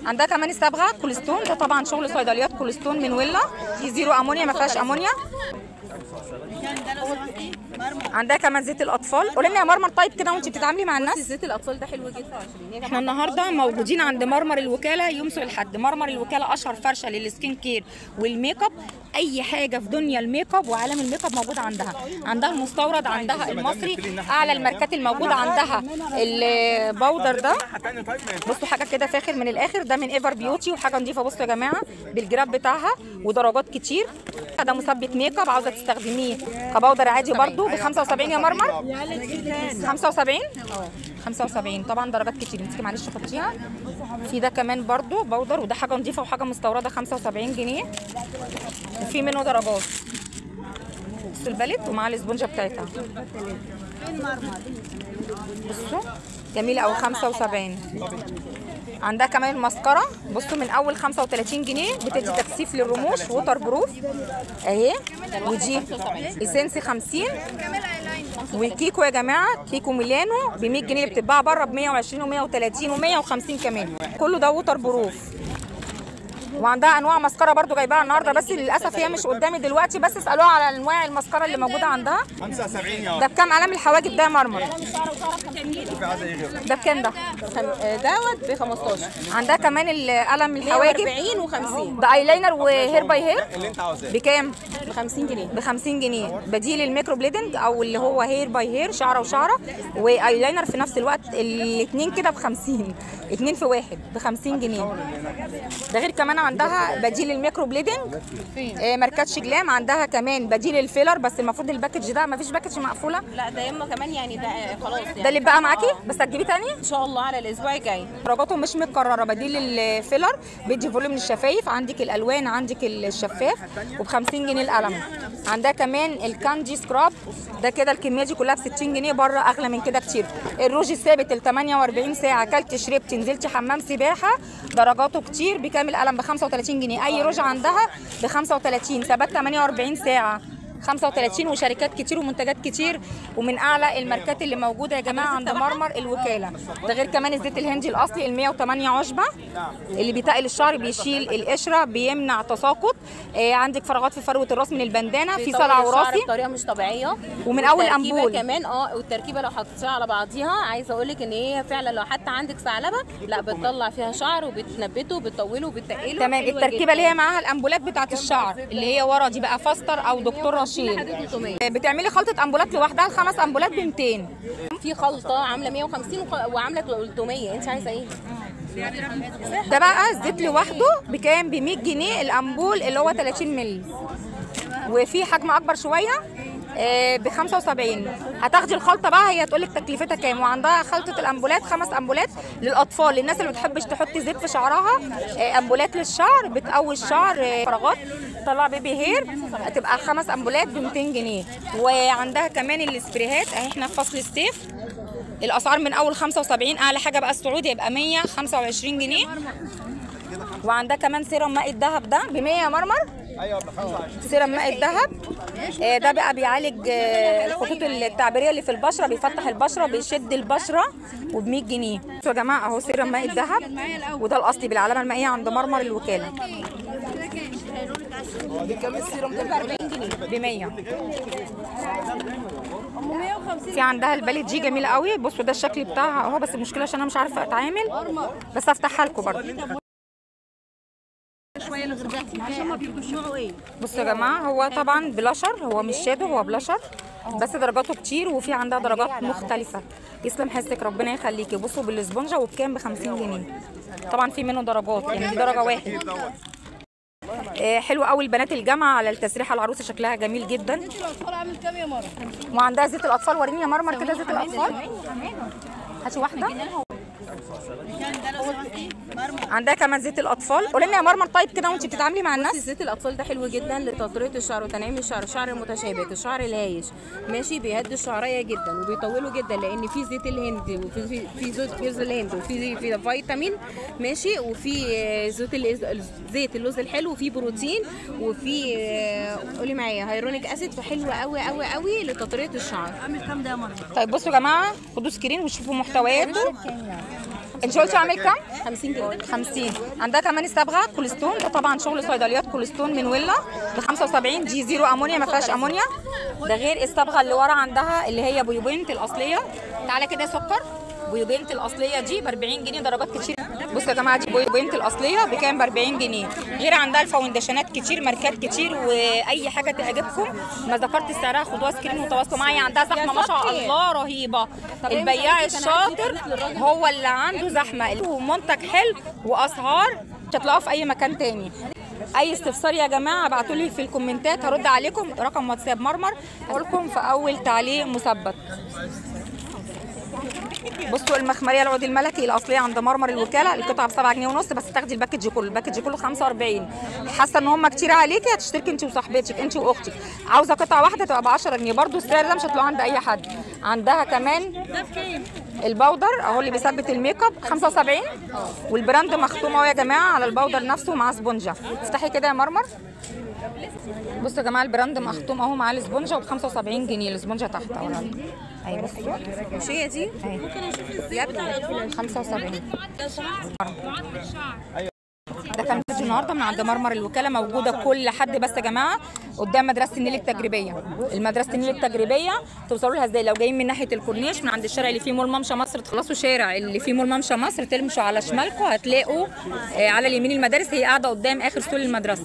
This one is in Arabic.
عندها كمان الصبغه كولستون، ده طبعا شغل صيدليات كولستون من ويلا، دي زيرو امونيا ما فيهاش امونيا. عندها كمان زيت الاطفال. قولي لنا يا مرمر طيب كده وانت بتتعاملي مع الناس. زيت الاطفال ده حلو جدا. احنا النهارده موجودين عند مرمر الوكاله يوم سوق الحد. مرمر الوكاله اشهر فرشه للسكين كير والميك اب، اي حاجه في دنيا الميك اب وعالم الميك اب موجود عندها. عندها المستورد، عندها المصري، اعلى الماركات الموجوده عندها. الباودر ده بصوا حاجه كده فاخر من الاخر، ده من ايفر بيوتي وحاجه نظيفه. بصوا يا جماعه بالجراب بتاعها ودرجات كتير. ده مثبت ميك اب، عاوزه تستخدميه كباودر عادي برده ب 75 يا مرمر. 75 75 طبعا درجات كتير. امسكي معلش حطيها في ده كمان برده باودر، وده حاجه نظيفه وحاجه مستورده 75 جنيه، وفي منه درجات. بصوا الباليت ومع الاسبونجه بتاعتها. بصوا جميله قوي 75. عندها كمان المسكره بصوا من اول 35 جنيه بتدي تكثيف للرموش ووتر بروف اهي. ودي اسنسي 50. والكيكو يا جماعه كيكو ميلانو ب 100 جنيه اللي بتتباع بره ب 120 و130 و150 كمان، كله ده ووتر بروف. وعندها انواع مسكره برده جايباها النهارده، بس للاسف هي مش قدامي دلوقتي، بس اسالوها على انواع المسكره اللي موجوده عندها. 75 ده بكام قلم الحواجب ده يا مرمر؟ ده بكام ده؟ دوت ب 15. عندها كمان القلم الحواجب 40 و50. ده ايلاينر وهير باي هير اللي انت عاوزاه بكام؟ ب 50 جنيه. ب 50 جنيه بديل الميكرو بليدنج او اللي هو هير باي هير، شعره وشعره وايلاينر في نفس الوقت، الاثنين كده ب 50، اثنين في واحد ب 50 جنيه. ده غير كمان عندها بديل الميكرو بليدنج ماركات جلام. عندها كمان بديل الفيلر، بس المفروض الباكج ده ما فيش باكج مقفوله. لا ده يما كمان يعني ده خلاص يعني. ده اللي بقى معاكي بس هتجيبيه تاني ان شاء الله على الاسبوع الجاي. درجاته مش متكرره. بديل الفيلر بيدي فوليوم للشفايف. عندك الالوان، عندك الشفاف وب 50 جنيه القلم. عندها كمان الكاندي سكراب ده كده الكميه دي كلها ب 60 جنيه، بره اغلى من كده كتير. الروج الثابت ال 48 ساعه كلت شربت نزلتي حمام سباحه درجاته كتير بكام القلم؟ ب 35 جنيه. اي روج عندها ب 35 ثبات 48 ساعه 35، وشركات كتير ومنتجات كتير ومن اعلى الماركات اللي موجوده يا جماعه عند مرمر الوكاله. ده غير كمان الزيت الهندي الاصلي ال 108 عشبه اللي بيتقل الشعر، بيشيل القشره، بيمنع تساقط. عندك فراغات في فروه الراس من البندانه، في صلع وراثي بطريقه مش طبيعيه، ومن اول امبول كمان. والتركيبه لو حطيتيها على بعضيها عايزه اقول لك ان هي فعلا لو حتى عندك ثعلبه لا بتطلع فيها شعر وبتنبته وبتطوله وبتقله. تمام. التركيبه اللي هي معاها الامبولات بتاعه الشعر اللي هي ورا دي بقى فاستر او دكتور رشيد. بتعملي خلطه امبولات لوحدها، الخمس امبولات ب 200. في خلطه عامله 150 وعامله 300. انت عايزه ايه؟ ده بقى الزيت لوحده بكام؟ ب 100 جنيه الامبول اللي هو 30 مللي، وفي حجم اكبر شويه ب 75. هتاخدي الخلطه بقى هي هتقول لك تكلفتها كام. وعندها خلطه الامبولات 5 امبولات للاطفال، للناس اللي ما بتحبش تحطي زيت في شعرها. امبولات للشعر بتقوي الشعر فراغات طلع بيبي هير، هتبقى 5 امبولات ب 200 جنيه. وعندها كمان السبريهات اهي، احنا في فصل الصيف الاسعار من اول 75، اعلى حاجه بقى السعودي يبقى 125 جنيه. وعندها كمان سيرم ماء الذهب ده ب 100 يا مرمر. ايوه سيرم ماء الذهب ده بقى بيعالج الخطوط التعبيريه اللي في البشره، بيفتح البشره بيشد البشره وب 100 جنيه. بصوا يا جماعه اهو سيرم ماء الذهب، وده الاصلي بالعلامه المائيه عند مرمر الوكاله. دي كام السيرم ده؟ ب 40 جنيه ب 100. في عندها الباليت دي جميله قوي. بصوا ده الشكل بتاعها اهو، بس المشكله عشان انا مش عارفه اتعامل، بس هفتحها لكم برضه. شويه لغربتي عشان ما بيكونوا ايه. بصوا يا جماعه هو طبعا بلاشر، هو مش شادو هو بلاشر، بس درجاته كتير وفي عندها درجات مختلفه. يسلم حسك ربنا يخليكي. بصوا بالاسبونجه وبكام؟ ب 50 جنيه. طبعا في منه درجات، يعني دي درجه واحد. حلو قوي البنات الجامعه على التسريحه، العروسه شكلها جميل جدا. زيت الاطفال عامل كام يا مرة؟ وعندها زيت الاطفال، وريني يا مرمر كده زيت الاطفال. هاتي واحده. عندها كمان زيت الاطفال. قولي لنا يا مرمر طيب كده وانت بتتعاملي مع الناس. زيت الاطفال ده حلو جدا لتطريه الشعر وتنعيم الشعر، الشعر المتشابك، الشعر الهايش ماشي، بيهدي الشعريه جدا وبيطوله جدا، لان في زيت الهند وفي زيت جوز الهند وفي فيتامين ماشي، وفي زيت اللوز الحلو، وفي بروتين، وفي قولي معايا هيرونيك اسيد، فحلوه قوي قوي قوي لتطريه الشعر. طيب بصوا يا جماعه خدوا سكرين وشوفوا محتوياته. انت قلتي عامل كام؟ 50 جنيه. 50. عندها كمان الصبغه كولستون، ده طبعا شغل صيدليات كولستون من ويلا ب 75 دي زيرو امونيا ما فيهاش امونيا. ده غير الصبغه اللي ورا عندها اللي هي بويبنت الاصليه. تعالى كده يا سكر. بويبنت الاصليه دي ب 40 جنيه درجات كتير. بصوا يا جماعه دي بويبنت الاصليه بكام؟ ب 40 جنيه. غير عندها الفاونديشنات كتير ماركات كتير، واي حاجه تعجبكم ما ذكرت سعرها خدوها سكرين وتواصلوا معايا. عندها زحمه ما شاء الله رهيبه. البياع الشاطر هو اللي عنده زحمه ومنتج حلو واسعار مش هتلاقوها في اي مكان تاني. اي استفسار يا جماعه ابعتوا لي في الكومنتات هرد عليكم. رقم واتساب مرمر هقول لكم في اول تعليق مثبت. بصوا المخمريه العود الملكي الاصليه عند مرمر الوكاله، القطعه ب 7 جنيه ونص، بس تاخدي الباكج كله. الباكج كله 45. حاسه ان هم كتير عليكي هتشتركي انت وصاحبتك انت واختك. عاوزه قطعه واحده تبقى ب 10 جنيه برده. السعر ده مش هتلاقوه عند اي حد. عندها كمان البودر اهو اللي بيثبت الميك اب 75. والبراند مختوم اهو يا جماعه على البودر نفسه مع سبونجه. افتحي كده يا مرمر. بصوا يا جماعه البراند مختوم اهو مع السبونجه ب 75 جنيه. السبونجه تحت اهو. اهي بصوا مش هي دي؟ اهي 75. ده كان فيديو النهارده من عند مرمر الوكاله، موجوده كل حد. بس يا جماعه قدام مدرسه النيل التجريبيه. المدرسه النيل التجريبيه توصلوا لها ازاي؟ لو جايين من ناحيه الكورنيش من عند الشارع اللي فيه مول ممشى مصر، تخلصوا شارع اللي فيه مول ممشى مصر تمشوا على شمالكم هتلاقوا على اليمين المدارس. هي قاعده قدام اخر سور المدرسه.